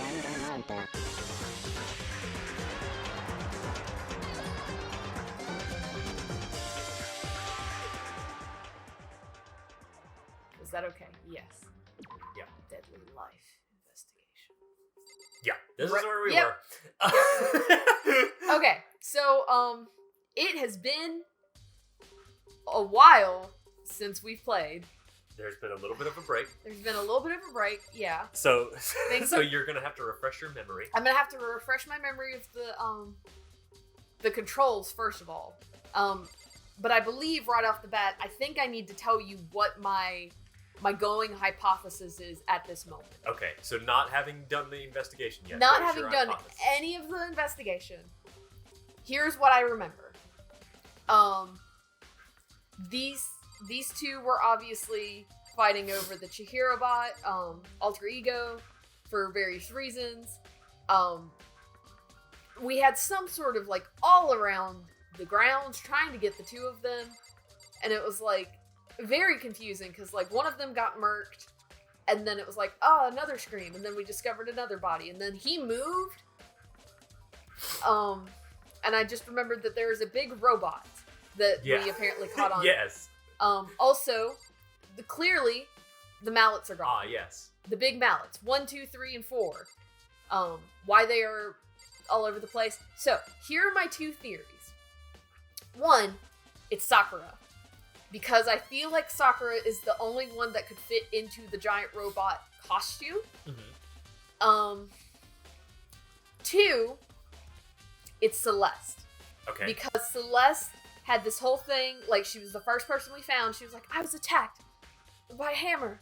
Danganronpa. Is that okay? Yes. Yeah. Deadly life investigation. Yeah, this Right. is where we Yep. were. Okay, so it has been a while since we've played. There's been a little bit of a break. There's been a little bit of a break, yeah. So Thanks. so you're gonna have to refresh your memory. I'm gonna have to refresh my memory of the controls first of all. But I believe right off the bat, I think I need to tell you what my going hypothesis is at this moment. Okay, so not having done the investigation yet. Not what is having your done hypothesis? any of the investigation, here's what I remember. These two were obviously fighting over the Chihiro bot, alter ego, for various reasons. We had some sort of like all around the grounds trying to get the two of them, and it was like very confusing because like one of them got murked, and then it was like, oh, another scream, and then we discovered another body, and then he moved. And I just remembered that there was a big robot that we apparently caught on. Yes. Also, clearly, the mallets are gone. Ah, yes. The big mallets. 1, 2, 3, and 4. Why they are all over the place. So, here are my two theories. One, it's Sakura. Because I feel like Sakura is the only one that could fit into the giant robot costume. Mm-hmm. Two, it's Celeste. Okay. Because Celeste had this whole thing, like she was the first person we found. She was like, I was attacked by a hammer.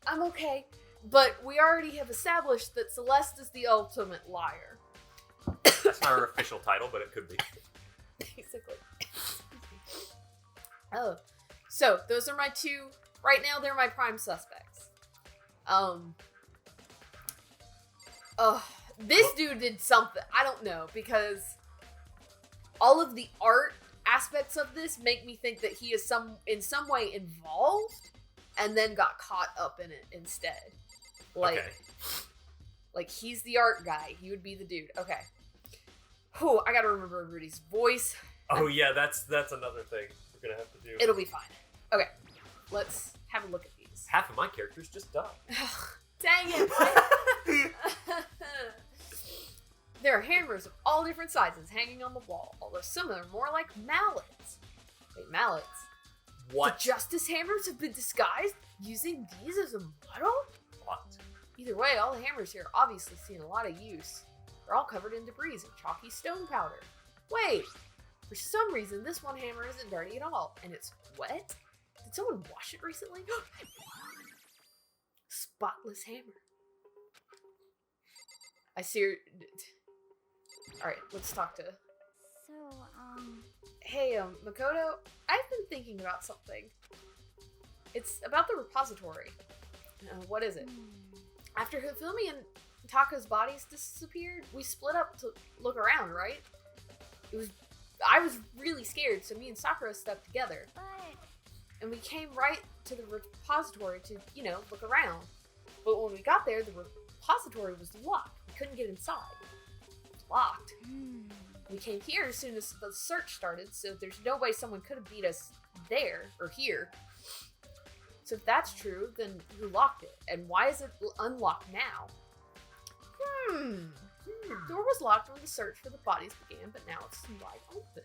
I'm okay. But we already have established that Celeste is the ultimate liar. That's not her official title, but it could be. Basically. Oh. So, those are my two. Right now, they're my prime suspects. This dude did something. I don't know, because all of the art aspects of this make me think that he is in some way involved and then got caught up in it instead. Like he's the art guy. He would be the dude. Okay. Whew, I gotta remember Rudy's voice. Oh yeah, that's another thing we're gonna have to do. It'll be fine. Okay, let's have a look at these. Half of my characters just died. Dang it! There are hammers of all different sizes hanging on the wall, although some of them are more like mallets. Wait, mallets? What? The justice hammers have been disguised using these as a model? What? Either way, all the hammers here are obviously seeing a lot of use. They're all covered in debris and chalky stone powder. Wait! For some reason, this one hammer isn't dirty at all, and it's wet? Did someone wash it recently? Spotless hammer. I see her. Alright, let's talk to... So, Hey, Makoto, I've been thinking about something. It's about the repository. What is it? After Hifumi and Taka's bodies disappeared, we split up to look around, right? I was really scared, so me and Sakura stuck together. but And we came right to the repository to, look around. But when we got there, the repository was locked. We couldn't get inside. It was locked. We came here as soon as the search started, so there's no way someone could have beat us there, or here. So if that's true, then who locked it? And why is it unlocked now? The door was locked when the search for the bodies began, but now it's wide open.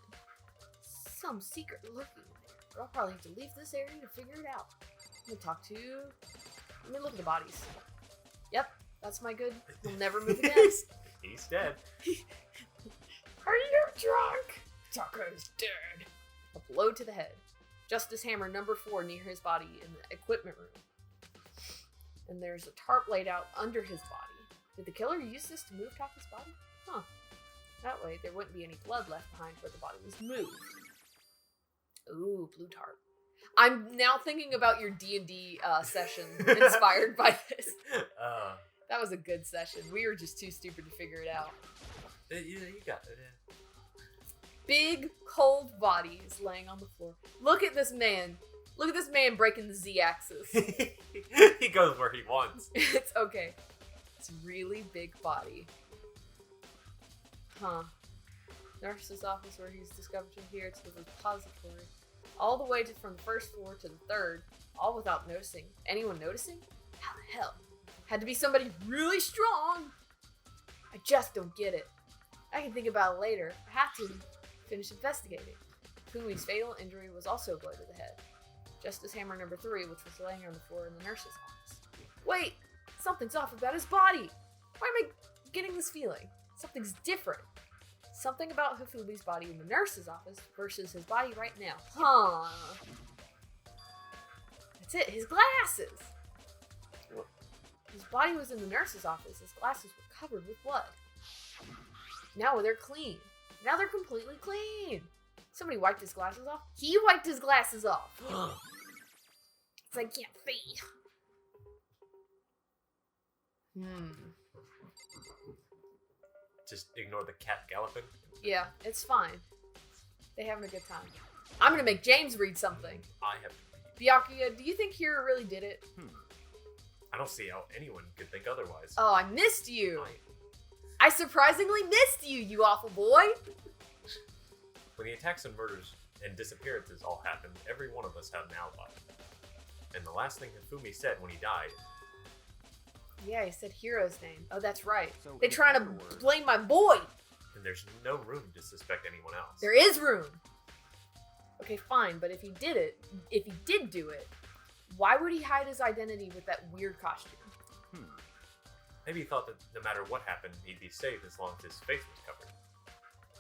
Some secret lurking there. I'll probably have to leave this area to figure it out. Let me look at the bodies. Yep, that's my good. We'll never move again. He's dead. Are you drunk? Taka is dead. A blow to the head. Justice hammer number 4 near his body in the equipment room. And there's a tarp laid out under his body. Did the killer use this to move Taka's body? Huh. That way there wouldn't be any blood left behind where the body was moved. Ooh, blue tarp. I'm now thinking about your D&D session inspired by this. That was a good session. We were just too stupid to figure it out. You got it, yeah. Big, cold bodies laying on the floor. Look at this man. Look at this man breaking the Z-axis. He goes where he wants. It's okay. its really big body. Huh. Nurse's office where he's discovered to here to the repository. All the way from the first floor to the third, all without noticing. Anyone noticing? How the hell? Had to be somebody really strong. I just don't get it. I can think about it later. I have to finish investigating. Fumi's fatal injury was also a blow to the head. Justice Hammer number 3, which was laying on the floor in the nurse's office. Wait! Something's off about his body! Why am I getting this feeling? Something's different. Something about Hifumi's body in the nurse's office versus his body right now. Huh. That's it, his glasses! His body was in the nurse's office. His glasses were covered with blood. Now they're clean. Now they're completely clean. Somebody wiped his glasses off. He wiped his glasses off. I can't see. Just ignore the cat galloping. Yeah, it's fine. They having a good time. I'm gonna make James read something. I have. Byakuya, do you think Hiro really did it? I don't see how anyone could think otherwise. Oh, I missed you. I surprisingly missed you, you awful boy. When the attacks and murders and disappearances all happened, every one of us had an alibi. And the last thing Hifumi said when he died. Yeah, he said Hiro's name. Oh, that's right. So They're trying to blame my boy. And there's no room to suspect anyone else. There is room. Okay, fine, but if he did do it, why would he hide his identity with that weird costume? Maybe he thought that no matter what happened, he'd be safe as long as his face was covered.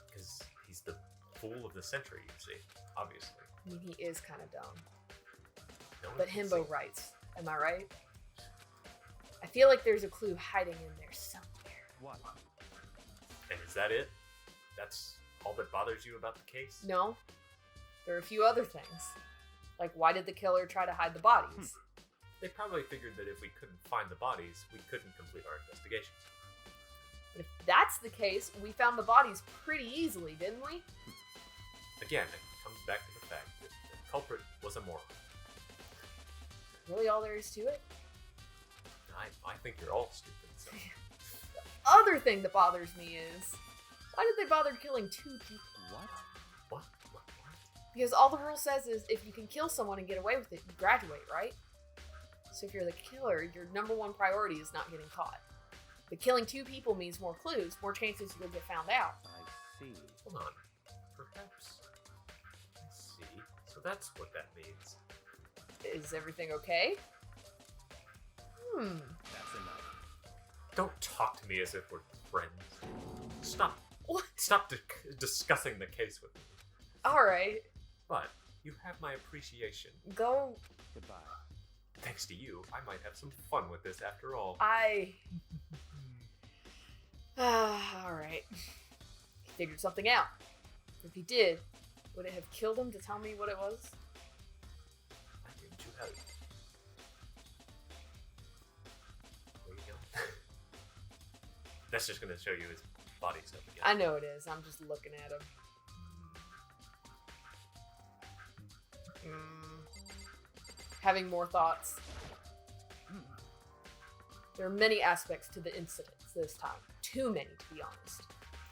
Because he's the fool of the century, you see, obviously. I mean, he is kind of dumb. No one But can Himbo see. writes. Am I right? I feel like there's a clue hiding in there somewhere. What? And is that it? That's all that bothers you about the case? No. There are a few other things. Like, why did the killer try to hide the bodies? They probably figured that if we couldn't find the bodies, we couldn't complete our investigations. But if that's the case, we found the bodies pretty easily, didn't we? Again, it comes back to the fact that the culprit was a moron. Really all there is to it? I think you're all stupid, so... Other thing that bothers me is, why did they bother killing 2 people? What? What? Because all the rule says is if you can kill someone and get away with it, you graduate, right? So if you're the killer, your number one priority is not getting caught. But killing 2 people means more clues, more chances you'll get found out. I see. Hold on. Perhaps... Let's see. So that's what that means. Is everything okay? That's enough. Don't talk to me as if we're friends. Stop. What? Stop discussing the case with me. Alright, But you have my appreciation. go. Goodbye. Thanks to you, I might have some fun with this after all. Alright. He figured something out. If he did, would it have killed him to tell me what it was? I need to help. Where you go? That's just gonna show you his body stuff again. I know it is. I'm just looking at him. Having more thoughts. There are many aspects to the incidents this time. Too many, to be honest.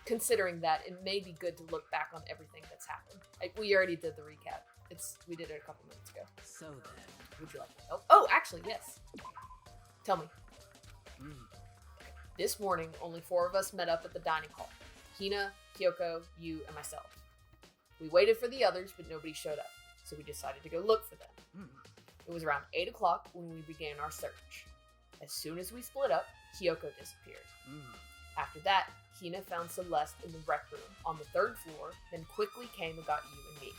Considering that, it may be good to look back on everything that's happened. We already did the recap. We did it a couple minutes ago. So then. Would you like to help? Oh, actually, yes. Tell me. Mm. This morning, only 4 of us met up at the dining hall. Hina, Kyoko, you, and myself. We waited for the others, but nobody showed up, so we decided to go look for them. Mm. It was around 8 o'clock when we began our search. As soon as we split up, Kyoko disappeared. Mm. After that, Hina found Celeste in the rec room on the 3rd floor, then quickly came and got you and me.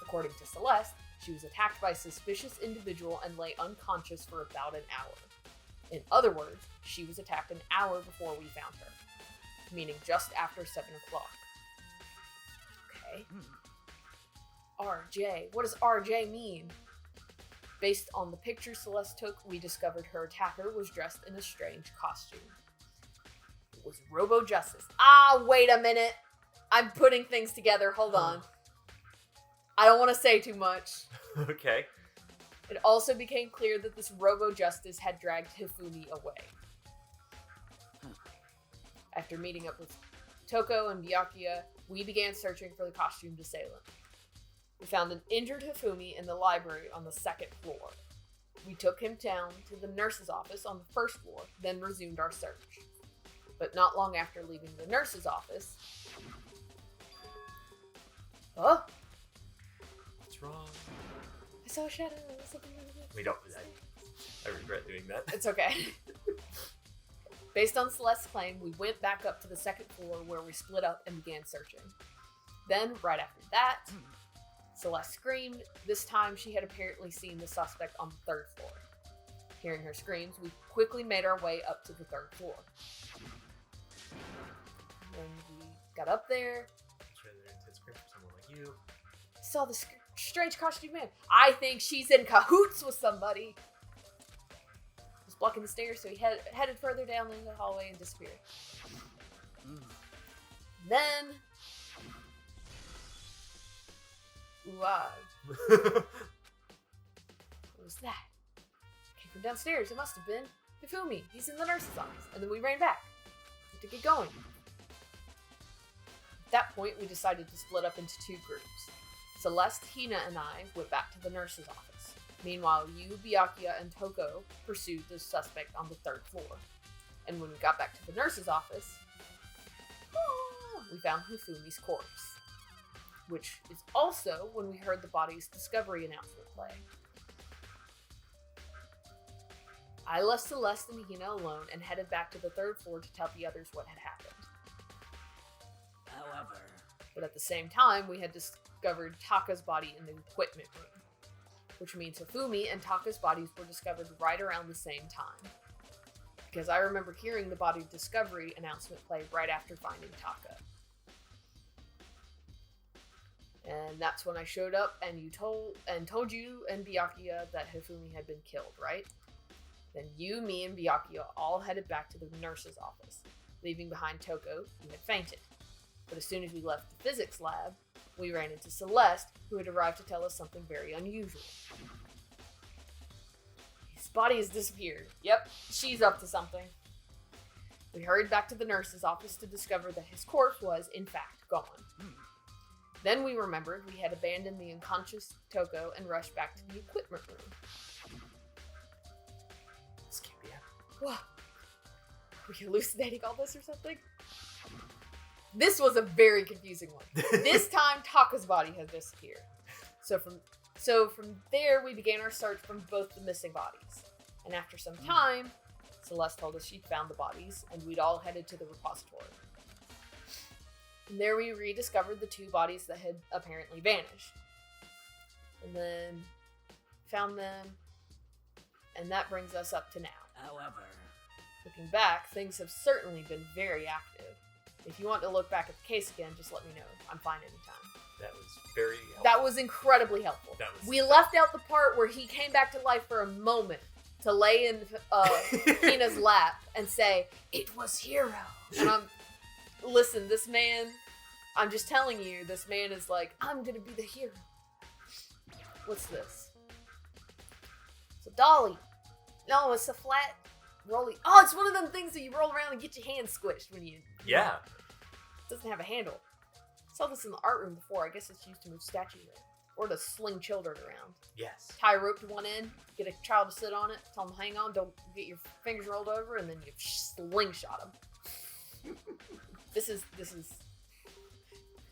According to Celeste, she was attacked by a suspicious individual and lay unconscious for about an hour. In other words, she was attacked an hour before we found her, meaning just after 7 o'clock. Okay. RJ. What does RJ mean? Based on the picture Celeste took, we discovered her attacker was dressed in a strange costume. It was Robo Justice. Ah, wait a minute. I'm putting things together. Hold on. I don't want to say too much. Okay. It also became clear that this Robo Justice had dragged Hifumi away. After meeting up with Toko and Byakuya, we began searching for the costumed assailant. We found an injured Hifumi in the library on the 2nd floor. We took him down to the nurse's office on the 1st floor, then resumed our search. But not long after leaving the nurse's office... Oh! What's wrong? I saw a shadow. Something We don't. I regret doing that. It's okay. Based on Celeste's claim, we went back up to the 2nd floor where we split up and began searching. Then, right after that, Celeste screamed. This time, she had apparently seen the suspect on the 3rd floor. Hearing her screams, we quickly made our way up to the 3rd floor. When we got up there, It's rather intense scream for someone like you. saw this strange costume man. I think she's in cahoots with somebody. Was blocking the stairs, so he headed further down in the hallway and disappeared. Then, what was that? Came from downstairs. It must have been Hifumi. He's in the nurse's office. And then we ran back to get going. At that point, we decided to split up into 2 groups. Celeste, Hina, and I went back to the nurse's office. Meanwhile, you, Byakuya, and Toko pursued the suspect on the 3rd floor. And when we got back to the nurse's office, we found Hifumi's corpse. Which is also when we heard the body's discovery announcement play. I left Celeste and Hina alone and headed back to the 3rd floor to tell the others what had happened. However, But at the same time, we had discovered Taka's body in the equipment room, which means Hifumi and Taka's bodies were discovered right around the same time. Because I remember hearing the body discovery announcement play right after finding Taka. And that's when I showed up and told you and Byakuya that Hifumi had been killed, right? Then you, me, and Byakuya all headed back to the nurse's office, leaving behind Toko, who had fainted. But as soon as we left the physics lab, we ran into Celeste, who had arrived to tell us something very unusual. His body has disappeared. Yep, she's up to something. We hurried back to the nurse's office to discover that his corpse was, in fact, gone. Then we remembered we had abandoned the unconscious Toko and rushed back to the equipment room. This can't be happening. What? Were you hallucinating all this or something? This was a very confusing one. This time, Taka's body had disappeared. So from there, we began our search for both the missing bodies. And after some time, Celeste told us she'd found the bodies, and we'd all headed to the repository. And there we rediscovered the 2 bodies that had apparently vanished. And then found them, and that brings us up to now. however, Looking back, things have certainly been very active. If you want to look back at the case again, just let me know. I'm fine anytime. That was very helpful. That was incredibly helpful. We left out the part where he came back to life for a moment to lay in Hina's lap and say, "It was Hiro." And listen, this man, I'm just telling you, this man is like, I'm gonna be the hero. What's this? It's a dolly. No, it's a flat rolly. Oh, it's one of them things that you roll around and get your hands squished when you... Yeah. It doesn't have a handle. I saw this in the art room before. I guess it's used to move statues around. Or to sling children around. Yes. Tie a rope to one end, get a child to sit on it, tell them hang on, don't get your fingers rolled over, and then you slingshot them. This is...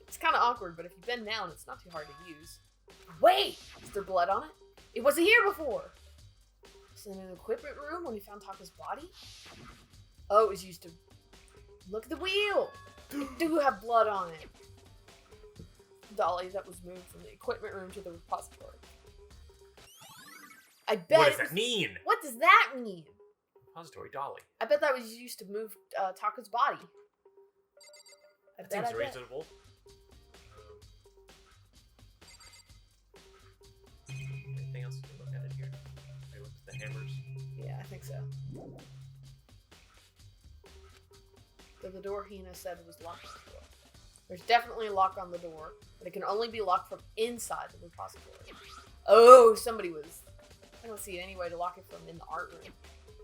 It's kind of awkward, but if you bend down, it's not too hard to use. Wait! Is there blood on it? It wasn't here before! Was it in an equipment room when we found Taka's body? Oh, it was used to... Look at the wheel! It do have blood on it. Dolly that was moved from the equipment room to the repository. I bet... What does that mean? What does that mean? Repository dolly. I bet that was used to move Taka's body. That seems reasonable. Anything else to look at it here? Maybe look at the hammers. Yeah, I think so. So the door Hina said was locked before. There's definitely a lock on the door, but it can only be locked from inside the repository. Oh, somebody was... I don't see any way to lock it from in the art room.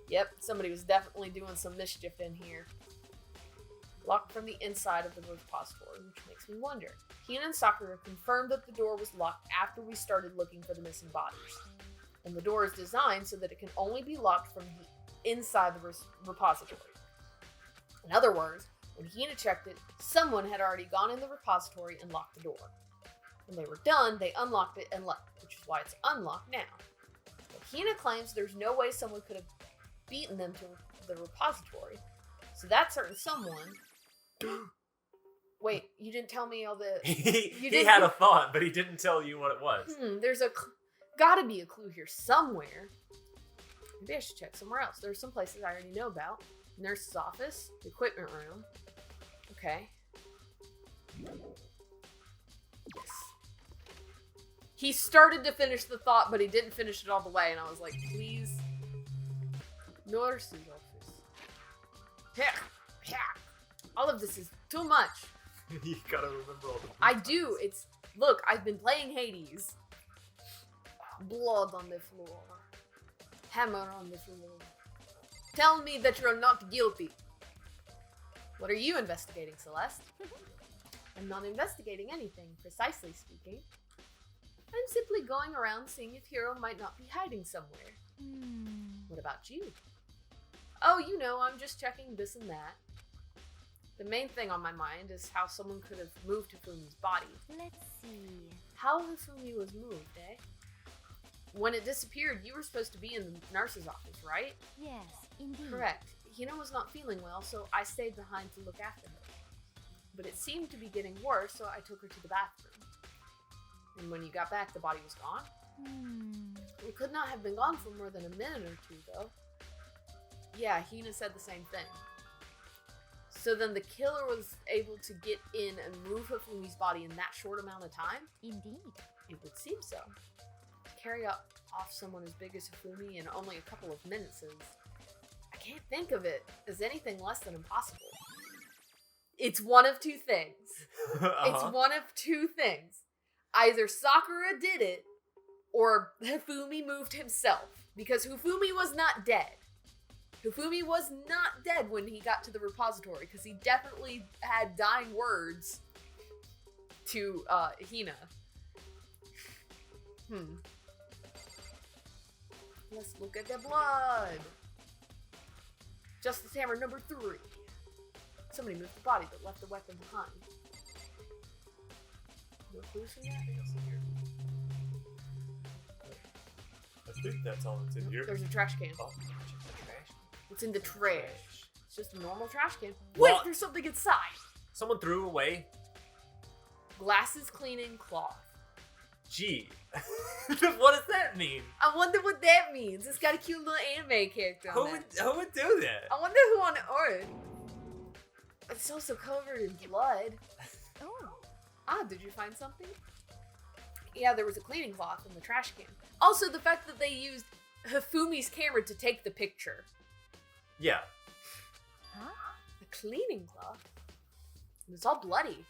Yep, somebody was definitely doing some mischief in here. locked from the inside of the repository, which makes me wonder. Hina and Sakura confirmed that the door was locked after we started looking for the missing bodies. And the door is designed so that it can only be locked from the inside the repository. In other words, when Hina checked it, someone had already gone in the repository and locked the door. When they were done, they unlocked it and left, which is why it's unlocked now. But Hina claims there's no way someone could have beaten them to the repository. So that certain someone... Wait, you didn't tell me all the... he had a thought, but he didn't tell you what it was. There's gotta be a clue here somewhere. Maybe I should check somewhere else. There's some places I already know about. Nurse's office, the equipment room. Okay. Yes. He started to finish the thought, but he didn't finish it all the way, and I was like, please. Nurse's office. Yeah. All of this is too much. You gotta remember all the... I do. Look, I've been playing Hades. Blood on the floor. Hammer on the floor. Tell me that you're not guilty. What are you investigating, Celeste? I'm not investigating anything, precisely speaking. I'm simply going around seeing if Hiro might not be hiding somewhere. What about you? Oh, you know, I'm just checking this and that. The main thing on my mind is how someone could have moved Hifumi's body. Let's see. How Hifumi was moved, eh? When it disappeared, you were supposed to be in the nurse's office, right? Yes, indeed. Correct. Hina was not feeling well, so I stayed behind to look after her. But it seemed to be getting worse, so I took her to the bathroom. And when you got back, the body was gone? It could not have been gone for more than a minute or two, though. Yeah, Hina said the same thing. So then the killer was able to get in and move Hifumi's body in that short amount of time? Indeed. It would seem so. To carry off someone as big as Hifumi in only a couple of minutes is... I can't think of it as anything less than impossible. It's one of two things. It's one of two things. Either Sakura did it, or Hifumi moved himself. Because Hifumi was not dead. Hifumi was not dead when he got to the repository, because he definitely had dying words to Hina. Let's look at the blood. Justice Hammer number 3. Somebody moved the body but left the weapon behind. No clues from that? I think that's all that's in here. There's a trash can. Oh, the trash. What's in the trash? It's just a normal trash can. What? Wait, there's something inside. Someone threw away. Glasses cleaning cloth. Gee. What does that mean? I wonder what that means. It's got a cute little anime character on it. Who would do that? I wonder who on earth. It's also covered in blood. Oh. Ah, did you find something? Yeah, there was a cleaning cloth in the trash can. Also, the fact that they used Hifumi's camera to take the picture. Yeah. Huh? A cleaning cloth? And it's all bloody.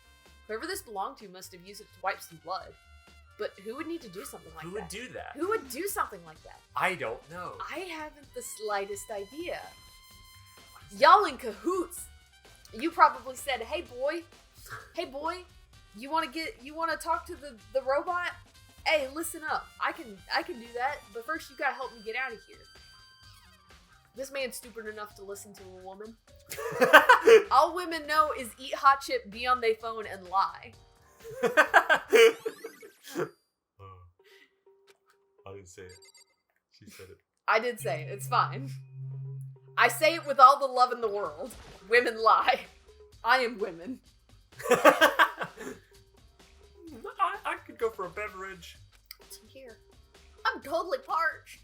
Whoever this belonged to must have used it to wipe some blood. But who would need to do something like that? Who would do that? Who would do something like that? I don't know. I haven't the slightest idea. Y'all in cahoots. You probably said, hey boy, you want to talk to the robot? Hey, listen up. I can do that, but first you gotta help me get out of here. This man's stupid enough to listen to a woman. All women know is eat hot chip, be on their phone, and lie. I didn't say it. She said it. I did say it. It's fine. I say it with all the love in the world. Women lie. I am women. I could go for a beverage. What's in here? I'm totally parched.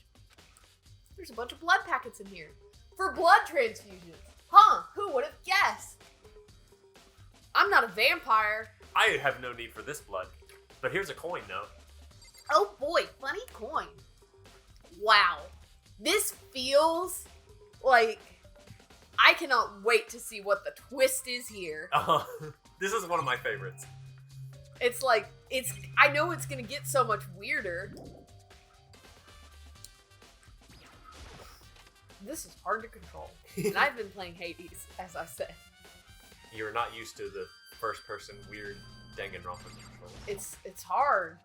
There's a bunch of blood packets in here. For blood transfusions. Huh, who would have guessed? I'm not a vampire. I have no need for this blood. But here's a coin, though. Oh boy, funny coin. Wow. This feels like... I cannot wait to see what the twist is here. This is one of my favorites. It's like, I know it's gonna get so much weirder. This is hard to control. And I've been playing Hades, as I said. You're not used to the first-person weird Danganronpa controls. It's hard.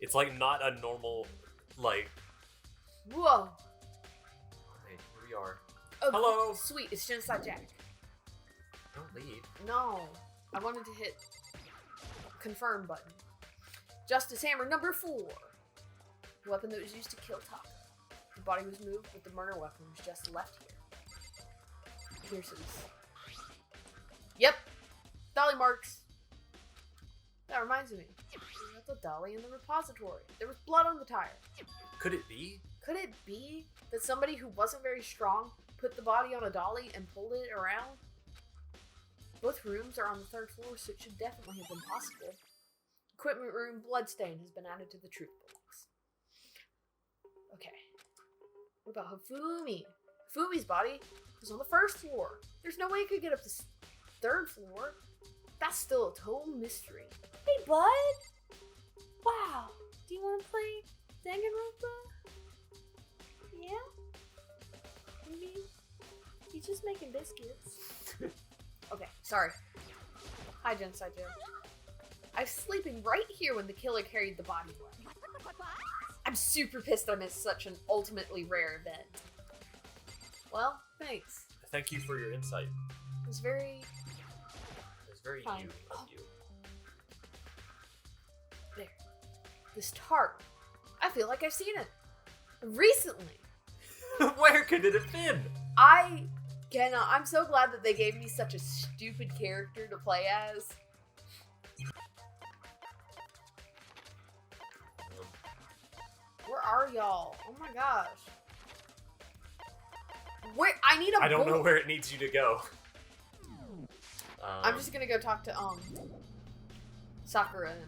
It's like not a normal, like. Whoa. Hey, here we are. Oh, Hello. Sweet, it's Genocide Jack. Don't leave. No, I wanted to hit confirm button. Justice Hammer number 4. The weapon that was used to kill Taka. The body was moved, but the murder weapon was just left here. Here's his. Yep, dolly marks. That reminds me. We got the dolly in the repository. There was blood on the tire. Could it be? Could it be that somebody who wasn't very strong put the body on a dolly and pulled it around? Both rooms are on the 3rd floor, so it should definitely have been possible. Equipment room, bloodstain has been added to the truth box. Okay. What about Hifumi? Hifumi's body was on the 1st floor. There's no way he could get up to 3rd floor. That's still a total mystery. Hey, bud! Wow. Do you want to play Danganronpa? Yeah? Maybe he's just making biscuits. Okay, sorry. Hi, Genocide Joe. I was sleeping right here when the killer carried the body away. I'm super pissed I missed such an ultimately rare event. Well, thanks. Thank you for your insight. It was very... It was very Fine. you of you. There. This tart. I feel like I've seen it. Recently. Where could it have been? I'm so glad that they gave me such a stupid character to play as. Where are y'all? Oh my gosh. Where? I need a I don't bowl. know where it needs you to go. I'm just gonna go talk to Sakura and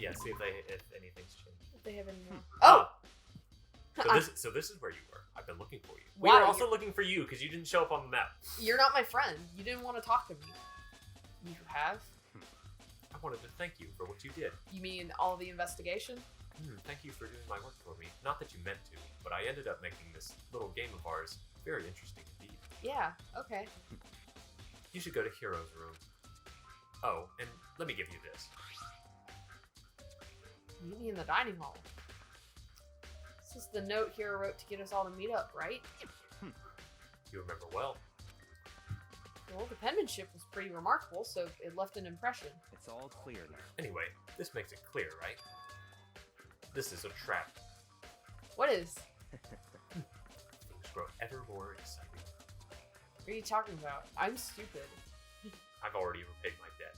Yeah, see if anything's changed. if they have any more. Oh! So this is where you were. I've been looking for you. We Wow, were also looking for you because you didn't show up on the map. You're not my friend. You didn't want to talk to me. You have? I wanted to thank you for what you did. You mean all the investigation? Thank you for doing my work for me. Not that you meant to, but I ended up making this little game of ours very interesting indeed. Yeah, okay. You should go to Hiro's room. Oh, and let me give you this. Meet me in the dining hall. This is the note Hiro wrote to get us all to meet up, right? You remember well. Well, the penmanship was pretty remarkable, so it left an impression. It's all clear now. Anyway, this makes it clear, right? This is a trap. What is? Things grow ever more exciting. What are you talking about? I'm stupid. I've already repaid my debt.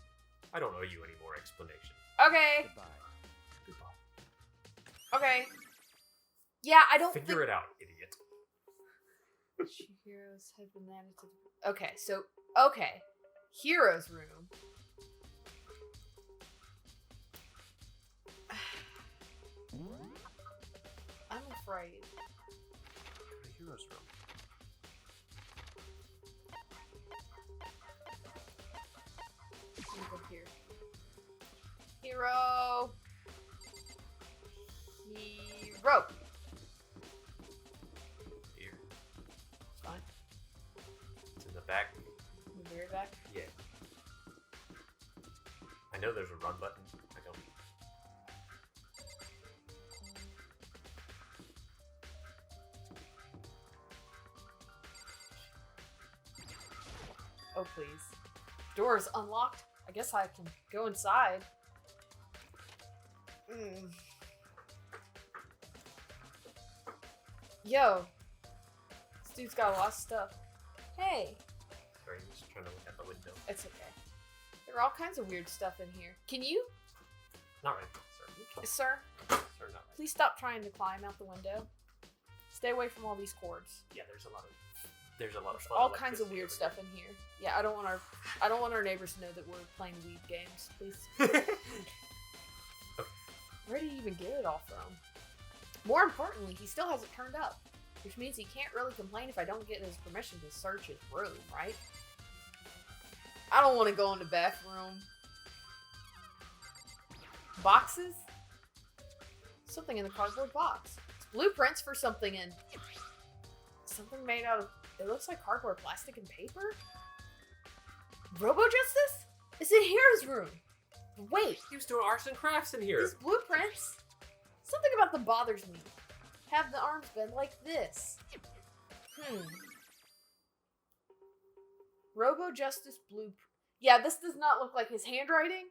I don't owe you any more explanation. Okay. Goodbye. Goodbye. Okay. Yeah, I don't Figure it out, idiot. Hiro's had been added to the... Okay. Hiro's room. I'm afraid. Go to Hiro's room. Let me go here. Hiro! Here. It's fine. It's in the back. In the very back. Yeah. I know there's a run button. I don't. Oh, please. Door is unlocked. I guess I can go inside. Yo. This dude's got a lot of stuff. Hey. Sorry, I'm just trying to look out the window. It's okay. There are all kinds of weird stuff in here. Can you, Not right now, sir. sir, Sir, not right. please stop trying to climb out the window? Stay away from all these cords. Yeah, there's a lot of fun All kinds of electricity weird over stuff in here. Yeah, I don't want our neighbors to know that we're playing weed games, please. here. Where did he even get it all from? More importantly, he still hasn't turned up, which means he can't really complain if I don't get his permission to search his room, right? I don't want to go in the bathroom. Boxes? Something in the cardboard box. It's blueprints for something in... Something made out of... It looks like cardboard, plastic, and paper? Robo Justice? It's in Hiro's room. Wait, He was doing arts and crafts in here. these blueprints? Something about them bothers me. Have the arms bend like this. Robo Justice blueprint. Yeah, this does not look like his handwriting.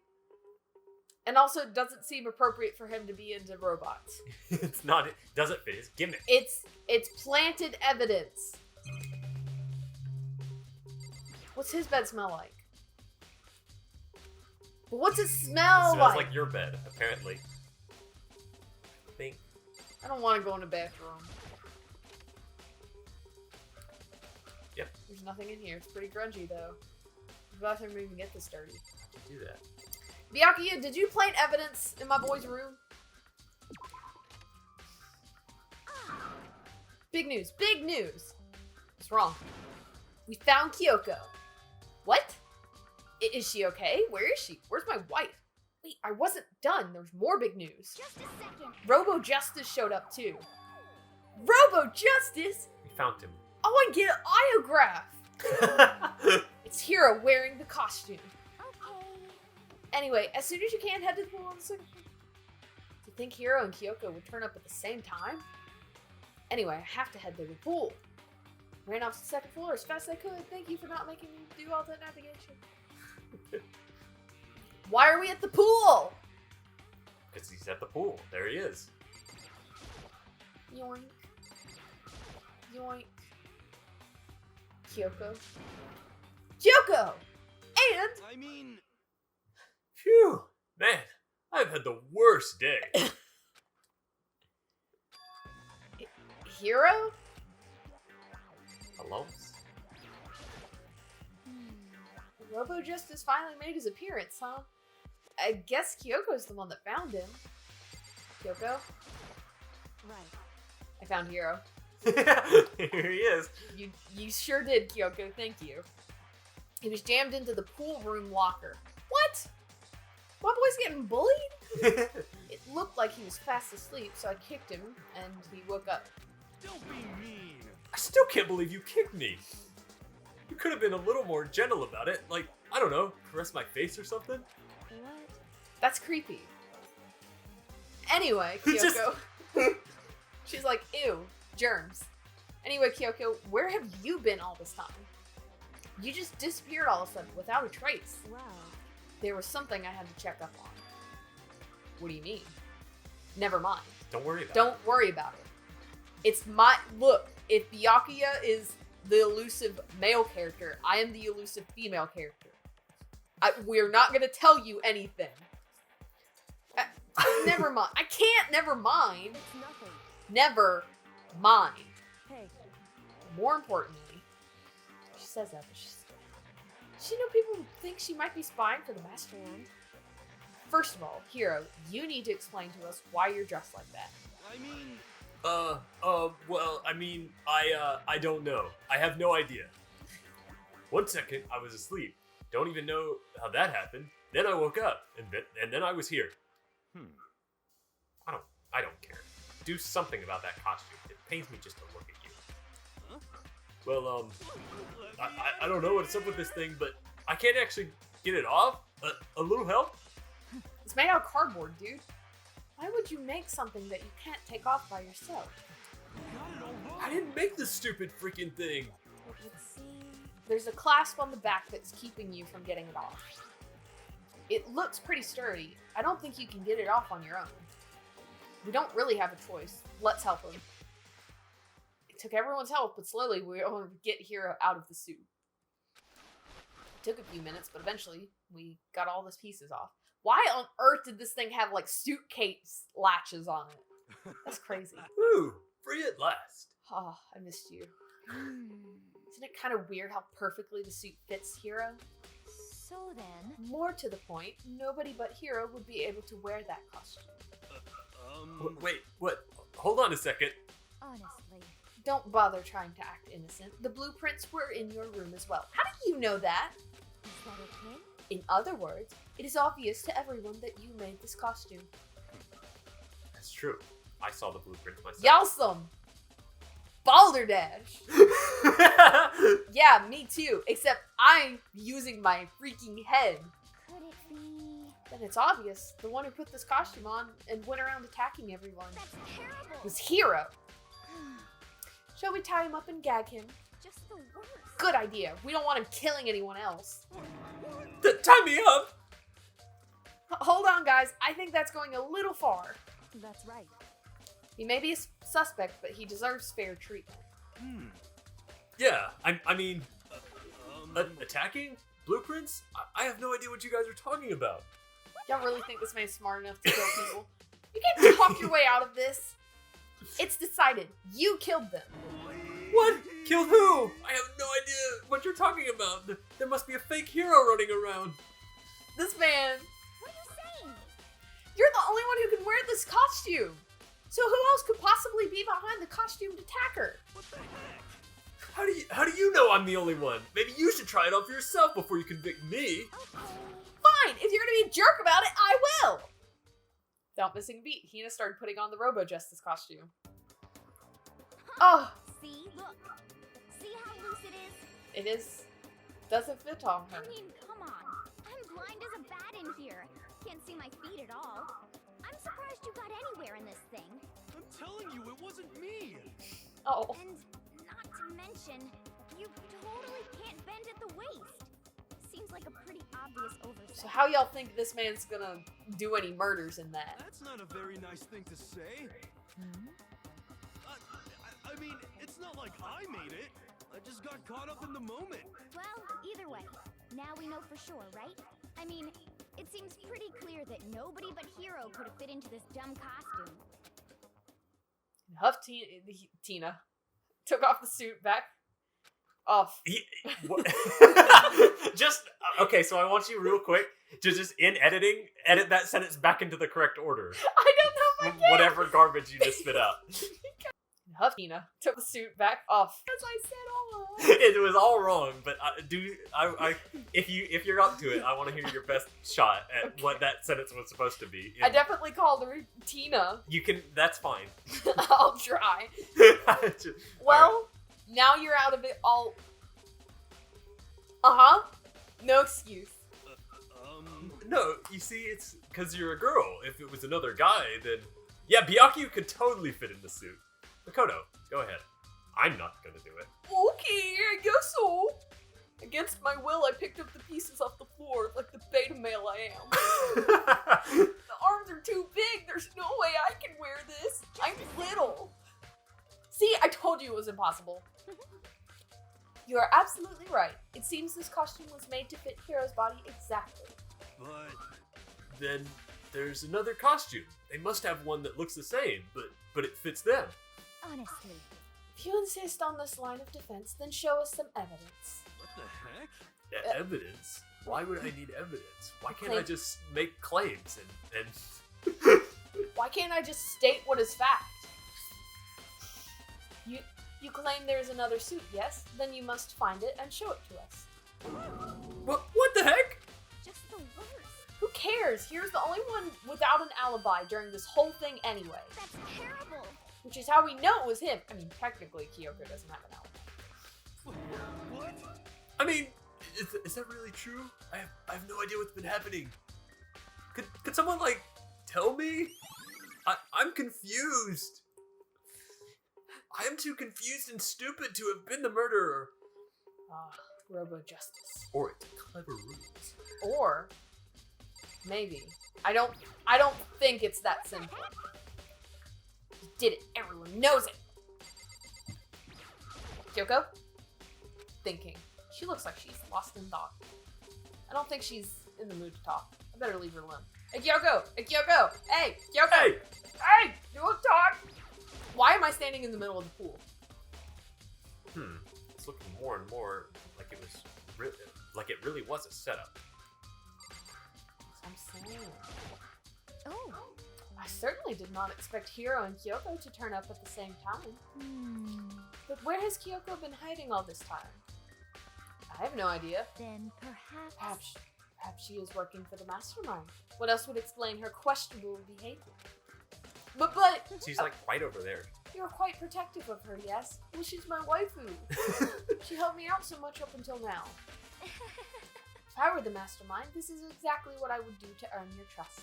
And also it doesn't seem appropriate for him to be into robots. It's not. It doesn't fit his gimmick. It's planted evidence. What's his bed smell like? But what's it smell It smells like? like your bed, apparently. I think. I don't want to go in a bathroom. Yep. There's nothing in here. It's pretty grungy though. The bathroom didn't even get this dirty. Do that. Byakuya, did you plant evidence in my boy's room? Big news, big news! What's wrong? We found Kyoko. What? Is she okay? Where is she? Where's my wife? Wait, I wasn't done. There's more big news. Just a second. Robo Justice showed up too. Robo Justice? We found him. I want to get an autograph. It's Hiro wearing the costume. Okay. Anyway, as soon as you can, head to the pool on the second floor. Do you think Hiro and Kyoko would turn up at the same time? Anyway, I have to head to the pool. Ran off to the second floor as fast as I could. Thank you for not making me do all that navigation. Why are we at the pool? Because he's at the pool. There he is. Yoink. Yoink. Kyoko. Kyoko! And I mean, Phew! Man, I've had the worst day. Hiro? Hello? Robo Justice finally made his appearance, huh? I guess Kyoko's the one that found him. Kyoko? Right. I found Hiro. Here he is. You sure did, Kyoko. Thank you. He was jammed into the pool room locker. What? My boy's getting bullied? It looked like he was fast asleep, so I kicked him, and he woke up. don't be mean. I still can't believe you kicked me. You could have been a little more gentle about it. Like, I don't know, caress my face or something. What? That's creepy. Anyway, He just- Kyoko. She's like, ew, germs. Anyway, Kyoko, where have you been all this time? You just disappeared all of a sudden without a trace. Well, There was something I had to check up on. What do you mean? Never mind. Don't worry about it. Don't worry about it. It's my look. If Byakuya is the elusive male character, I am the elusive female character. We're not gonna tell you anything. Never mind. I can't. Never mind. it's nothing. Never mind. Hey, More importantly, she says that, but she know people think she might be spying for the master. and First of all, Hiro, you need to explain to us why you're dressed like that. I mean, Well, I mean, I don't know. I have no idea. 1 second, I was asleep. Don't even know how that happened. Then I woke up, and then I was here. I don't care. Do something about that costume. It pains me just to look at you. Huh? Well, I don't know what's up with this thing, but I can't actually get it off. A little help? It's made out of cardboard, dude. Why would you make something that you can't take off by yourself? I didn't make this stupid freaking thing. Let's see. There's a clasp on the back that's keeping you from getting it off. It looks pretty sturdy. I don't think you can get it off on your own. We don't really have a choice. Let's help him. It took everyone's help, but slowly we were able to get Hiro out of the suit. It took a few minutes, but eventually we got all those pieces off. Why on earth did this thing have like suitcase latches on it? That's crazy. Woo! Free at last. Oh, I missed you. Isn't it kind of weird how perfectly the suit fits Hiro? so then, More to the point, nobody but Hiro would be able to wear that costume. Wait, what? Hold on a second. honestly, Don't bother trying to act innocent. The blueprints were in your room as well. How do you know that? is that okay? In other words, it is obvious to everyone that you made this costume. That's true. I saw the blueprint myself. Yalsum! balderdash. Yeah, me too. Except I'm using my freaking head. Could it be? Then it's obvious. The one who put this costume on and went around attacking everyone That's terrible. was Hiro. Shall we tie him up and gag him? Just the worst. Good idea. We don't want him killing anyone else. Tie me up! Hold on, guys. I think that's going a little far. That's right. He may be a suspect, but he deserves fair treatment. Yeah, I mean, attacking? Blueprints? I have no idea what you guys are talking about. Y'all really think this man's smart enough to kill people? You can't talk your way out of this. It's decided. You killed them. What? Killed who? I have no idea what you're talking about. There must be a fake hero running around. This man, What are you saying? you're the only one who can wear this costume. So who else could possibly be behind the costumed attacker? How do you know I'm the only one? Maybe you should try it on for yourself before you convict me. Okay. Fine, if you're gonna be a jerk about it, I will. Without missing a beat, Hina started putting on the Robo Justice costume. Oh, See? Look. See how loose it is? it is. Doesn't fit on her. I mean, come on. I'm blind as a bat in here. Can't see my feet at all. I'm surprised you got anywhere in this thing. I'm telling you, it wasn't me. Oh, And not to mention, you totally can't bend at the waist. Seems like a pretty obvious oversight. so how y'all think this man's gonna do any murders in that? That's not a very nice thing to say. I mean, it's not like I made it. I just got caught up in the moment. Well, either way, now we know for sure, right? I mean, it seems pretty clear that nobody but Hiro could have fit into this dumb costume. Huff Tina took off the suit back off. Just okay. So I want you real quick to just in editing edit that sentence back into the correct order. I don't know if I can. Whatever garbage you just spit out. Huff Tina took the suit back off. As I said all along. It was all wrong, but if you're up to it, I want to hear your best shot at what that sentence was supposed to be. I definitely called her Tina. You can. That's fine. I'll try. Just- Well, now you're out of it all. No excuse. No, you see, it's because you're a girl. If it was another guy, then yeah, Byakuya could totally fit in the suit. Makoto, go ahead. I'm not gonna do it. Okay, I guess so. Against my will, I picked up the pieces off the floor like the beta male I am. The arms are too big. There's no way I can wear this. I'm little. See, I told you it was impossible. You are absolutely right. It seems this costume was made to fit Hiro's body exactly. But Then there's another costume. They must have one that looks the same, but it fits them. Honestly. If you insist on this line of defense, then show us some evidence. what the heck? Evidence? Why would I need evidence? Why can't I Claim- just make claims and Why can't I just state what is fact? You claim there is another suit, yes? Then you must find it and show it to us. what the heck? Just the worst. Who cares? Here's the only one without an alibi during this whole thing anyway. That's terrible. Which is how we know it was him. I mean, technically, Kyoko doesn't have an alibi. What? I mean, is that really true? I have no idea what's been happening. Could someone tell me? I'm confused. I am too confused and stupid to have been the murderer. Robo Justice. Or it's clever ruse. Or maybe. I don't think it's that simple. He did it. Everyone knows it. Kyoko? Thinking. She looks like she's lost in thought. I don't think she's in the mood to talk. I better leave her alone. Hey, Kyoko! Hey, Kyoko! Hey, Kyoko! Hey! Hey! Don't talk! Why am I standing in the middle of the pool? It's looking more and more like it really was a setup. I'm saying. Oh. I certainly did not expect Hiro and Kyoko to turn up at the same time. But where has Kyoko been hiding all this time? I have no idea. Then Perhaps she is working for the mastermind. What else would explain her questionable behavior? But She's like right over there. you're quite protective of her, yes? Well, she's my waifu. She helped me out so much up until now. If I were the mastermind, this is exactly what I would do to earn your trust.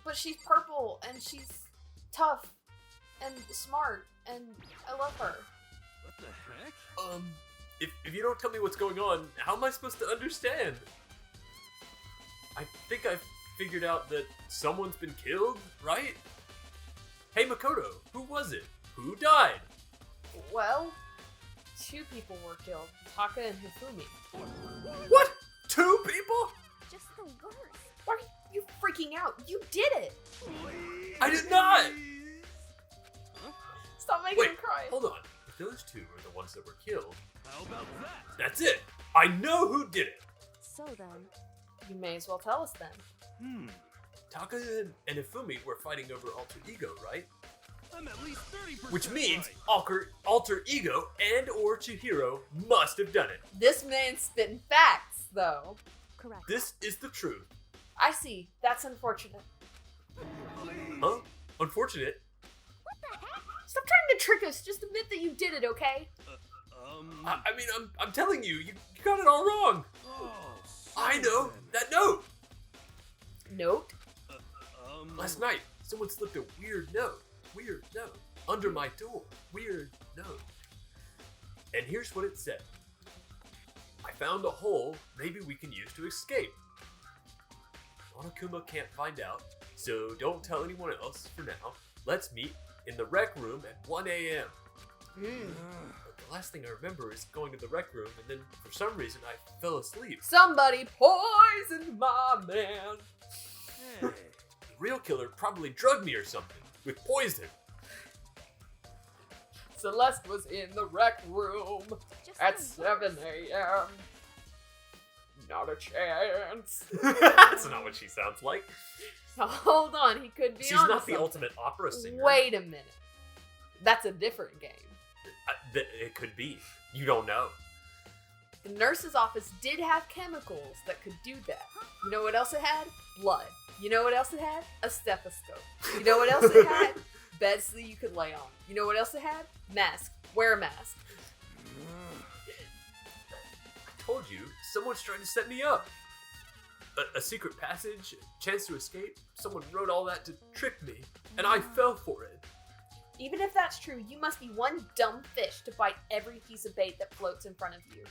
But she's purple, and she's tough, and smart, and I love her. What the heck? If you don't tell me what's going on, how am I supposed to understand? I think I've figured out that someone's been killed, right? Hey Makoto, who was it? Who died? Well, 2 people were killed, Taka and Hifumi. What? 2 people? Just the worst. Why are you freaking out? You did it! I did not! Stop making Wait, him cry. hold on. If those 2 were the ones that were killed, How about that? that's it. I know who did it. So then, You may as well tell us then. Taka and Ifumi were fighting over alter ego, right? I'm at least 30% Which means right. alter ego and or Chihiro must have done it. This man's spitting facts, though. correct. This is the truth. I see. That's unfortunate. Huh? Unfortunate. Stop trying to trick us. Just admit that you did it, okay? I mean, I'm telling you, you got it all wrong. Oh, I know that note. Note? Last night, someone slipped a weird note under my door. Weird note. And here's what it said. I found a hole maybe we can use to escape. Monokuma can't find out, so don't tell anyone else for now. Let's meet in the rec room at 1 a.m. But the last thing I remember is going to the rec room, and then for some reason I fell asleep. Somebody poisoned my man. Hey. The real killer probably drugged me or something with poison. Celeste was in the rec room Just at the 7 a.m. Not a chance. That's not what she sounds like. Now, hold on, he could be She's onto not the something. ultimate opera singer. Wait a minute. That's a different game. It could be. You don't know. The nurse's office did have chemicals that could do that. You know what else it had? Blood. You know what else it had? A stethoscope. You know what else it had? Beds that you could lay on. You know what else it had? Mask. Wear a mask. I told you, someone's trying to set me up. A secret passage, chance to escape. Someone wrote all that to trick me, and I fell for it. Even if that's true, you must be one dumb fish to bite every piece of bait that floats in front of you.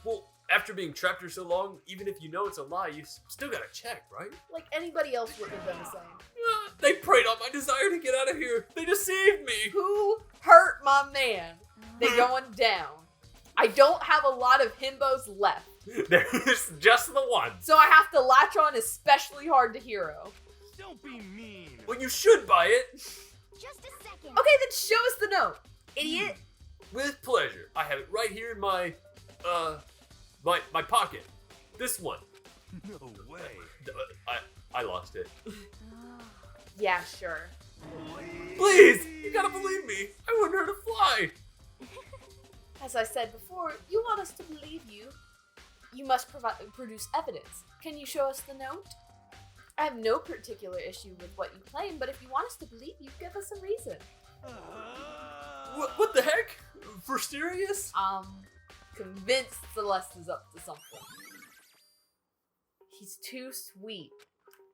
Well, after being trapped for so long, even if you know it's a lie, you still gotta check, right? Like anybody else would have done the same. They preyed on my desire to get out of here. They deceived me. Who hurt my man? They going down. I don't have a lot of himbos left, There's just the one. so I have to latch on especially hard to Hiro. Don't be mean. Well, you should buy it. Just a second. Okay, then show us the note, idiot. With pleasure. I have it right here in my pocket. This one. No way. I lost it. Yeah, sure. Please, you gotta believe me. I want her to fly. As I said before, you want us to believe you. You must produce evidence. Can you show us the note? I have no particular issue with what you claim, but if you want us to believe you, give us a reason. What the heck? For serious? Convinced Celeste is up to something. He's too sweet.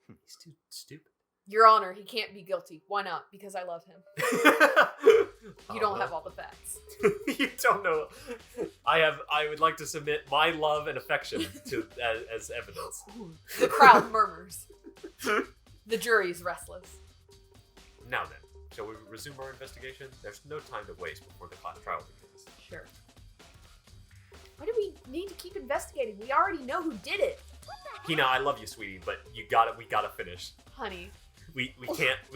He's too stupid. Your Honor, he can't be guilty. Why not? Because I love him. You don't have all the facts. You don't know. I would like to submit my love and affection to as evidence. The crowd murmurs. The jury is restless. Now then, shall we resume our investigation? There's no time to waste before the class trial begins. Sure. Why do we need to keep investigating? We already know who did it. Hina, I love you, sweetie, but we gotta finish. Honey, We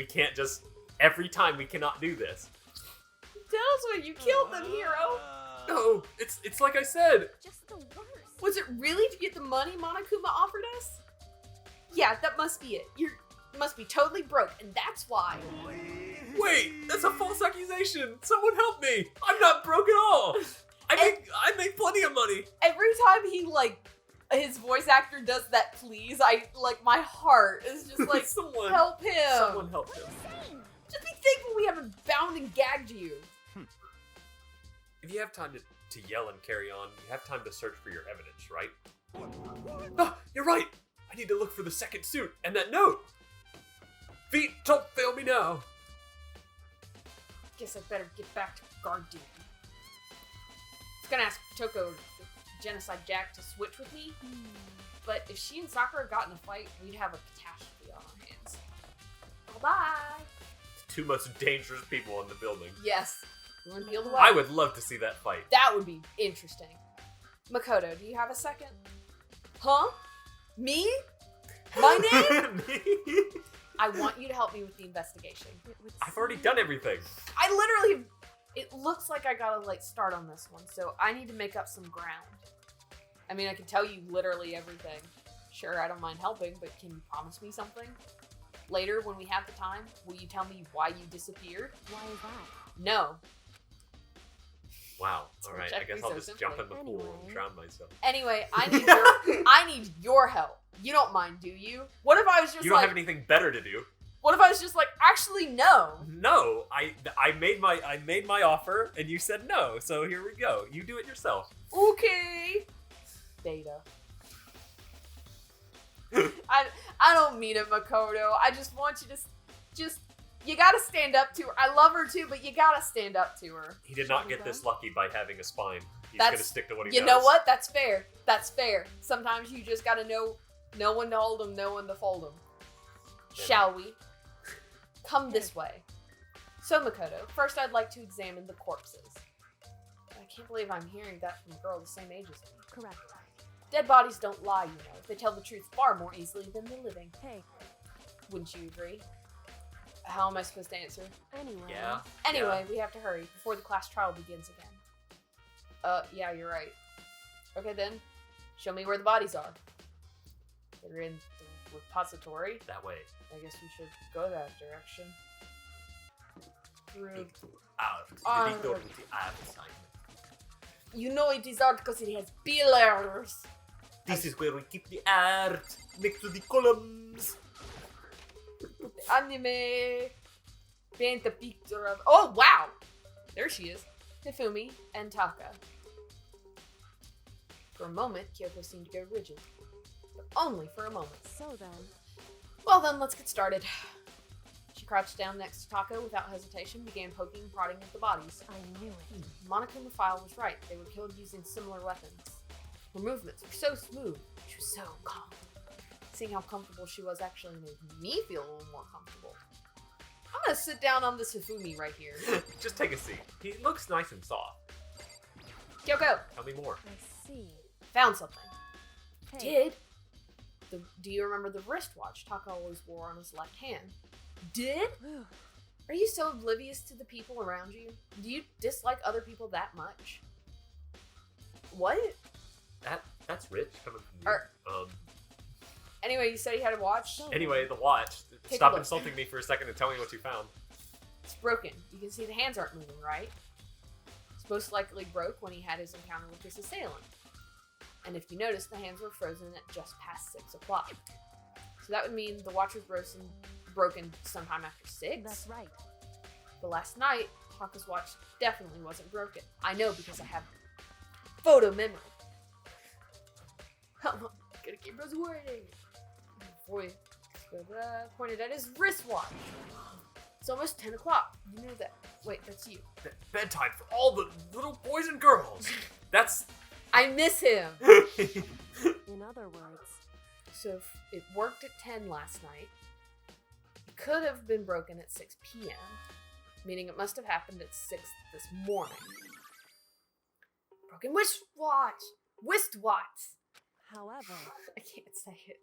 can't just every time we cannot do this. tell us when you killed them, Hiro. No, it's like I said. Just the worst. Was it really to get the money Monokuma offered us? Yeah, that must be it. You must be totally broke, and that's why. Wait, that's a false accusation. Someone help me. I'm not broke at all. I make plenty of money. Every time he, his voice actor does that, please, my heart is just like, Someone help him. Someone help him. Just be thankful we haven't bound and gagged you. If you have time to yell and carry on, you have time to search for your evidence, right? Ah, you're right! I need to look for the second suit and that note! Feet, don't fail me now! Guess I better get back to guard duty. I was gonna ask Toko, the Genocide Jack, to switch with me, but if she and Sakura got in a fight, we'd have a catastrophe on our hands. Bye-bye! The two most dangerous people in the building. Yes. You want to peel the I web? would love to see that fight. That would be interesting. Makoto, do you have a second? Huh? Me? My name? Me? I want you to help me with the investigation. I've already done everything. I literally... It looks like I gotta, start on this one, so I need to make up some ground. I mean, I can tell you literally everything. Sure, I don't mind helping, but can you promise me something? Later, when we have the time, will you tell me why you disappeared? Why is that? No. Wow. Alright, I Reject guess me I'll so just simply. jump in the pool and Anyway. drown myself. Anyway, I need your help. You don't mind, do you? What if I was just You don't have anything better to do. What if I was just actually no? No, I made my offer and you said no, so here we go. You do it yourself. Okay. Beta. I don't mean it, Makoto. I just want you to you gotta stand up to her. I love her too, but you gotta stand up to her. He did not get this lucky by having a spine. He's That's- gonna stick to what he You does. know what? That's fair. That's fair. Sometimes you just gotta know when to hold them, know when to fold them. Yeah. Shall we? Come this way. So, Makoto, first I'd like to examine the corpses. I can't believe I'm hearing that from a girl the same age as me. Correct. Dead bodies don't lie, you know. They tell the truth far more easily than the living. Hey, Wouldn't you agree? How am I supposed to answer? anyway. Yeah. Anyway, we have to hurry before the class trial begins again. Yeah, you're right. Okay then, show me where the bodies are. They're in the repository. That way. I guess we should go that direction. Through. Out. The door with the out sign. You know it is art because it has pillars. This is where we keep the art next to the columns. Anime. Paint a picture of. Oh wow! There she is, Hifumi and Taka. For a moment, Kyoko seemed to go rigid, but only for a moment. So then, Well then, let's get started. She crouched down next to Taka without hesitation, began poking and prodding at the bodies. I knew it. Monica Mafile was right. They were killed using similar weapons. Her movements were so smooth. She was so calm. Seeing how comfortable she was actually made me feel a little more comfortable. I'm gonna sit down on this Hifumi right here. Just take a seat. He looks nice and soft. Kyoko, Tell me more. I see. found something. Hey. Do you remember the wristwatch Taka always wore on his left hand? Did? Are you so oblivious to the people around you? Do you dislike other people that much? What? That's rich coming from you. Anyway, you said you had a watch? So- Anyway, the watch. Take a Stop look. insulting me for a second and tell me what you found. It's broken. You can see the hands aren't moving, right? It's most likely broke when he had his encounter with his assailant. And if you notice, the hands were frozen at just past 6 o'clock. So that would mean the watch was broken sometime after 6. That's right. But last night, Taka's watch definitely wasn't broken. I know because I have photo memory. I'm gonna keep us waiting. Boy, pointed at his wristwatch. It's almost 10 o'clock. You know that. Wait, that's you. Bedtime for all the little boys and girls. That's. I miss him. In other words, So if it worked at 10 last night, it could have been broken at 6 p.m., meaning it must have happened at 6 this morning. Broken wristwatch! Wristwatch! however, I can't say it.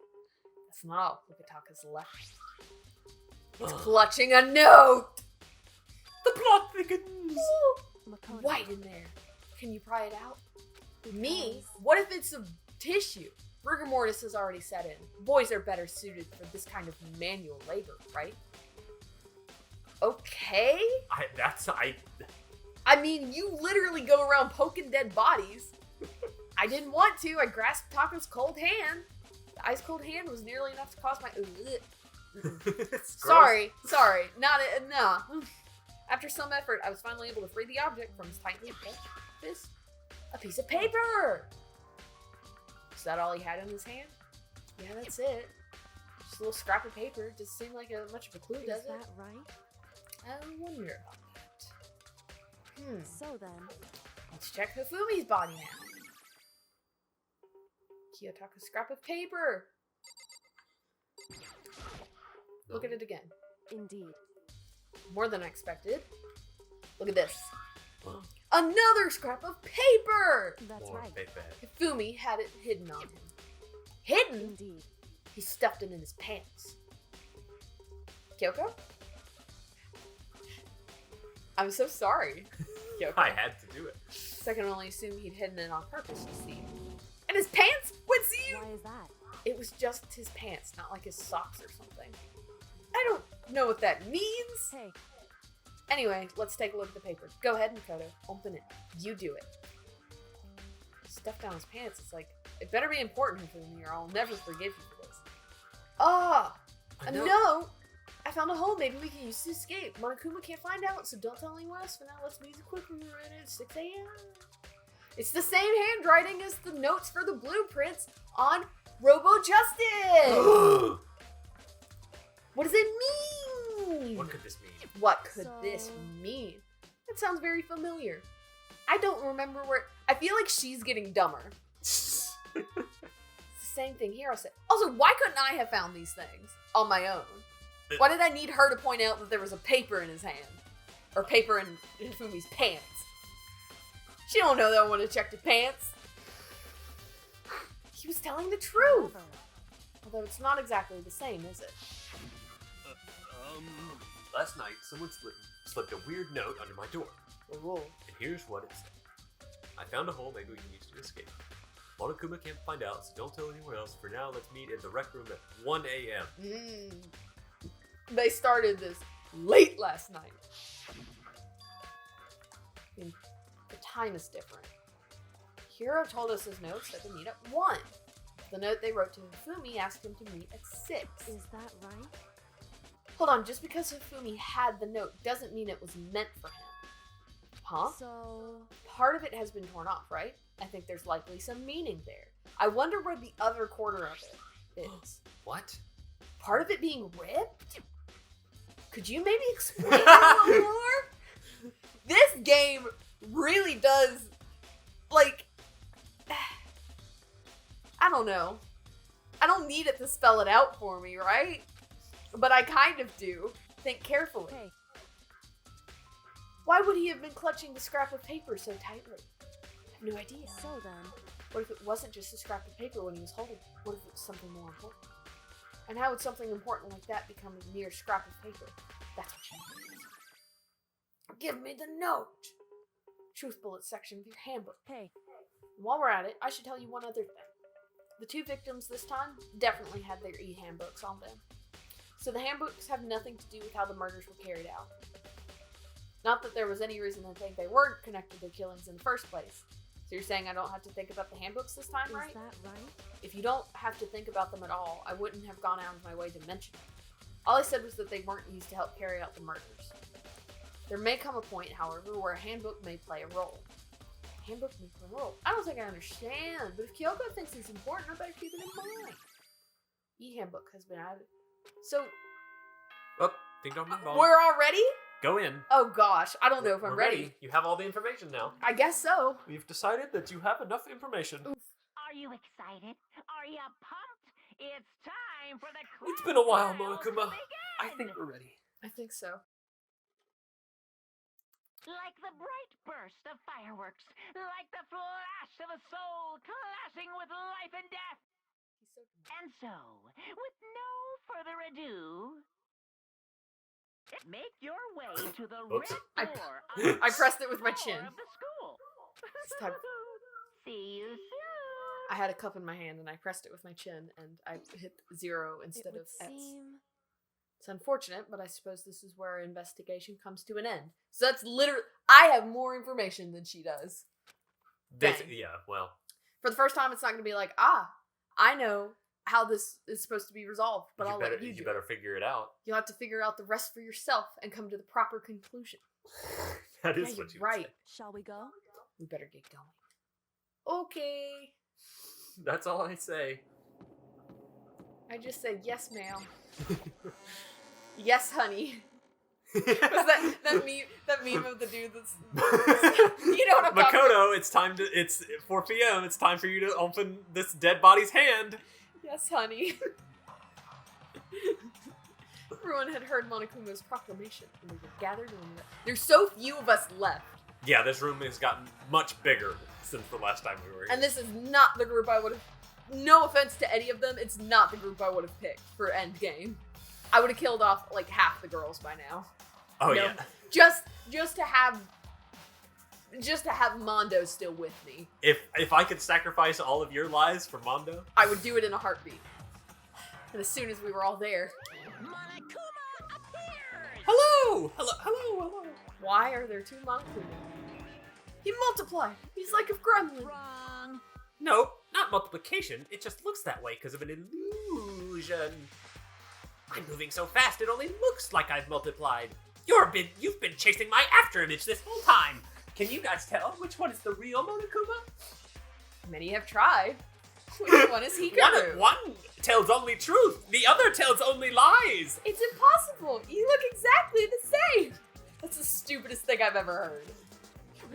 That's not all. Look at Taka's left. He's clutching a note! The plot thickens. Makoto. White in there. Can you pry it out? Me? What if it's a tissue? Rigor mortis has already set in. Boys are better suited for this kind of manual labor, right? Okay? I mean, you literally go around poking dead bodies. I didn't want to. I grasped Taco's cold hand. The ice cold hand was nearly enough to cause my... It's Sorry. Not it. No. After some effort, I was finally able to free the object from his tightly clutched fist. A piece of paper! Is that all he had in his hand? Yeah, that's it. Just a little scrap of paper. Doesn't seem like much of a clue, does Is it? that right? I wonder about that. So then, Let's check Hifumi's body now. Kiyotaka's scrap of paper. Look at it again. indeed. More than I expected. Look at this. Wow. Another scrap of paper! That's More right. paper. Hifumi had it hidden on him. Hidden? Indeed. He stuffed it in his pants. Kyoko? I'm so sorry, Kyoko. I had to do it. So I can only assume he'd hidden it on purpose, you see. And his pants? What, see? Why is that? It was just his pants, not like his socks or something. I don't know what that means. Hey, Anyway, let's take a look at the paper. Go ahead, Makoto. Open it. You do it. Stuff down his pants. It's like, it better be important for me or I'll never forgive you for this. Ah! A note! I found a hole maybe we can use to escape. Monokuma can't find out, so don't tell anyone else. For now, let's music quick. We're ready at 6 a.m. It's the same handwriting as the notes for the blueprints on Robo Justice! What does it mean? What could this mean? What could So- this mean? That sounds very familiar. I don't remember where. I feel like she's getting dumber. It's the same thing Hiro said. Also, why couldn't I have found these things on my own? Why did I need her to point out that there was a paper in his hand? Or paper in Hifumi's pants? She don't know that I would have checked his pants. He was telling the truth. however, Although it's not exactly the same, is it? Last night, someone slipped a weird note under my door. Ooh. And here's what it said. I found a hole maybe we can use to escape. Monokuma can't find out, so don't tell anyone else. For now, let's meet in the rec room at 1 a.m. They started this late last night. I mean, the time is different. Hiro told us his note said to meet at 1. The note they wrote to Hifumi asked him to meet at 6. is that right? Hold on, just because Hifumi had the note doesn't mean it was meant for him. Huh? So, Part of it has been torn off, right? I think there's likely some meaning there. I wonder where the other quarter of it is. What? Part of it being ripped? Could you maybe explain that a little more? This game really does, like, I don't know. I don't need it to spell it out for me, right? But I kind of do. Think carefully. hey, Why would he have been clutching the scrap of paper so tightly? I have no idea. so then, What if it wasn't just a scrap of paper when he was holding it? What if it was something more important? And how would something important like that become a mere scrap of paper? That's what she means. Give me the note! Truth bullet section of your handbook. hey, And while we're at it, I should tell you one other thing. The 2 victims this time definitely had their e-handbooks on them. So the handbooks have nothing to do with how the murders were carried out. Not that there was any reason to think they weren't connected to killings in the first place. So you're saying I don't have to think about the handbooks this time, is right? that right? If you don't have to think about them at all, I wouldn't have gone out of my way to mention them. All I said was that they weren't used to help carry out the murders. There may come a point, however, where a handbook may play a role. Handbook may play a role? I don't think I understand, but if Kyoko thinks it's important, I better keep it in mind. E-handbook has been added. So, Oh, ding dong ding dong. we're all ready? Go in. Oh gosh, I don't know if I'm We're ready. You have all the information now. I guess so. We've decided that you have enough information. Are you excited? Are you pumped? It's time for the It's been a while, trials to Monokuma. begin. I think we're ready. I think so. Like the bright burst of fireworks, like the flash of a soul clashing with life and death. He's so And so, with no further ado, make your way to the Oops. red I- door on I pressed it with my floor chin. of the school. This time- See you soon. I had a cup in my hand and I pressed it with my chin and I hit 0 It instead would of S. seem... It's unfortunate, but I suppose this is where our investigation comes to an end. So that's literally, I have more information than she does. Dang. Yeah, well. For the first time, it's not going to be like, I know how this is supposed to be resolved, but I'll let you do You better figure it out. You'll have to figure out the rest for yourself and come to the proper conclusion. That Yeah, is you're what you right. Shall we go? We better get going. Okay. Say. That's all I say. I just said yes, ma'am. Yes, honey. Was that meme of the dude that's you know what I'm talking about? Makoto, it's 4 p.m. It's time for you to open this dead body's hand. Yes, honey. Everyone had heard Monokuma's proclamation, and we were gathered in the... There's so few of us left. Yeah, this room has gotten much bigger since the last time we were here. And this is not the group I would have... No offense to any of them, it's not the group I would have picked for Endgame. I would have killed off, like, half the girls by now. Oh, No, yeah. Just to have Mondo still with me. If I could sacrifice all of your lives for Mondo... I would do it in a heartbeat. And as soon as we were all there... Monokuma appears! Hello! Hello! Why are there two Monokuma? He multiplied! He's like a gremlin! Wrong. No, not multiplication. It just looks that way because of an illusion. I'm moving so fast it only looks like I've multiplied. You've been chasing my afterimage this whole time. Can you guys tell which one is the real Monokuma? Many have tried. Which one is Hikaru? One tells only truth. The other tells only lies. It's impossible! You look exactly the same! That's the stupidest thing I've ever heard.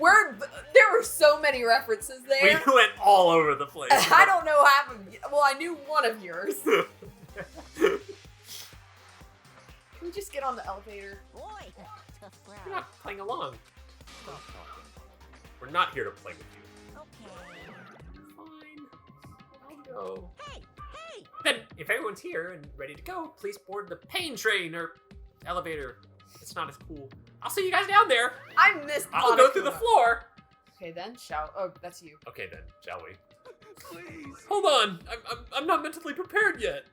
There were so many references there. We went all over the place. I don't know half of you. Well, I knew one of yours. Can we just get on the elevator? Boy, tough We're crowd. not playing along. Stop talking. We're not here to play with you. Okay. Fine. I'll go. Hey! Then, if everyone's here and ready to go, please board the pain train or elevator. It's not as cool. I'll see you guys down there. I missed I'll go through the Monokuma. floor. Okay, then. Oh, that's you. Okay then, shall we? Please. Hold on. I'm not mentally prepared yet.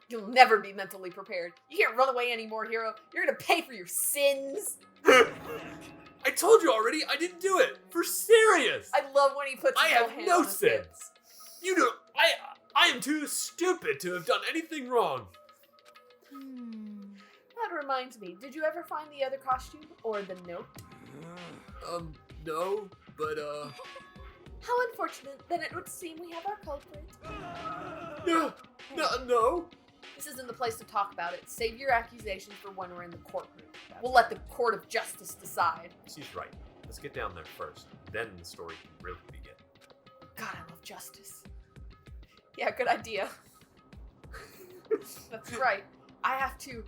You'll never be mentally prepared. You can't run away anymore, Hiro. You're gonna pay for your sins. I told you already. I didn't do it. For serious. I love when he puts his I little have hand no on his sins. hips. You know, I am too stupid to have done anything wrong. That reminds me, did you ever find the other costume? Or the note? No, but How unfortunate. Then it would seem we have our culprit. no. This isn't the place to talk about it. Save your accusations for when we're in the courtroom. We'll let the court of justice decide. She's right. Let's get down there first. Then the story can really begin. God, I love justice. Yeah, good idea. That's right. I have to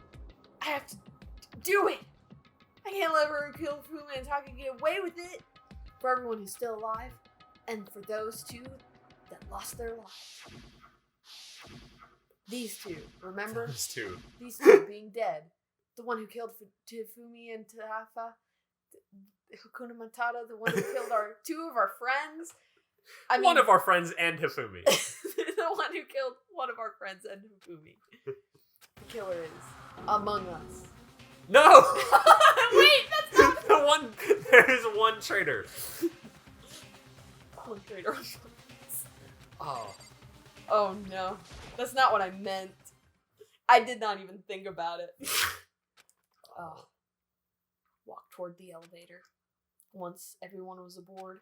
do it. I can't let her kill Fuma and Taka get away with it. For everyone who's still alive, and for those two that lost their lives. These two, remember? Those two. These two being dead. The one who killed Tifumi and Tahafa. Hakuna Matata, the one who killed two of our friends. I mean, One of our friends and Hifumi. the one who killed one of our friends and Hifumi. The killer is among us. No! Wait, that's not There is one traitor. one traitor among us. Oh. Oh no, that's not what I meant. I did not even think about it. Oh. Walk toward the elevator. Once everyone was aboard,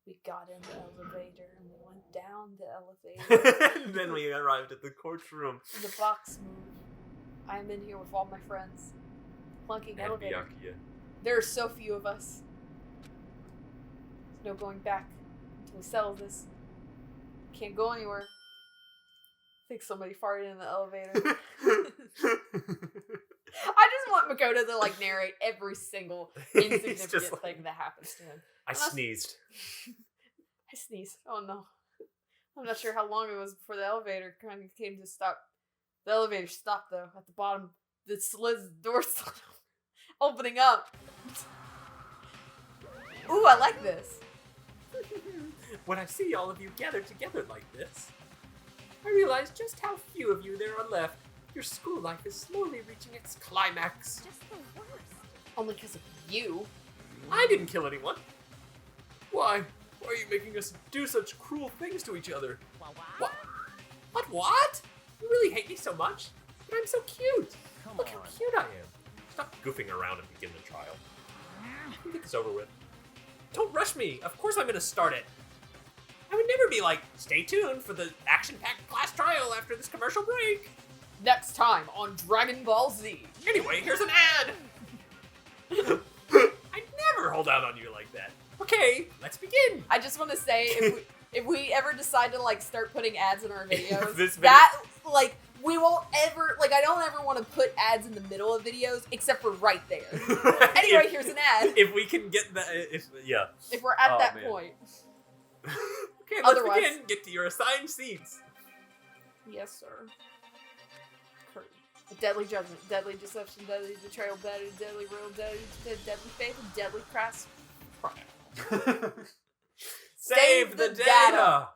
we got in the elevator and we went down the elevator. And then we arrived at the courtroom. The box moved. I am in here with all my friends. Clunking And elevator. Byakuya. There are so few of us. There's no going back until we settle this. Can't go anywhere. I think somebody farted in the elevator. I just want Makoto to like narrate every single insignificant just like- thing that happens to him. I sneezed. I sneezed. Oh no. I'm not sure how long it was before the elevator kind of came to stop. The elevator stopped though at the bottom. The door started opening up. Ooh, I like this. When I see all of you gathered together like this, I realize just how few of you there are left. Your school life is slowly reaching its climax. Just the worst. Only because of you. I didn't kill anyone. Why? Why are you making us do such cruel things to each other? What? What? You really hate me so much? But I'm so cute. Come Look how on. cute I am. Stop goofing around and begin the trial. Get this over with. Don't rush me. Of course I'm gonna start it. I would never be like, stay tuned for the action-packed class trial after this commercial break. Next time on Dragon Ball Z. Anyway, here's an ad. I never hold out on you like that. Okay, let's begin. I just want to say, if we ever decide to like start putting ads in our videos, This video- that like we won't ever like I don't ever want to put ads in the middle of videos except for right there. Anyway, here's an ad. If we can get that, yeah. If we're at Oh, that man. point. Okay, let's Otherwise- begin. Get to your assigned seats. Yes, sir. Deadly judgment, deadly deception, deadly betrayal, deadly rule, deadly faith, and deadly crass. Save the data.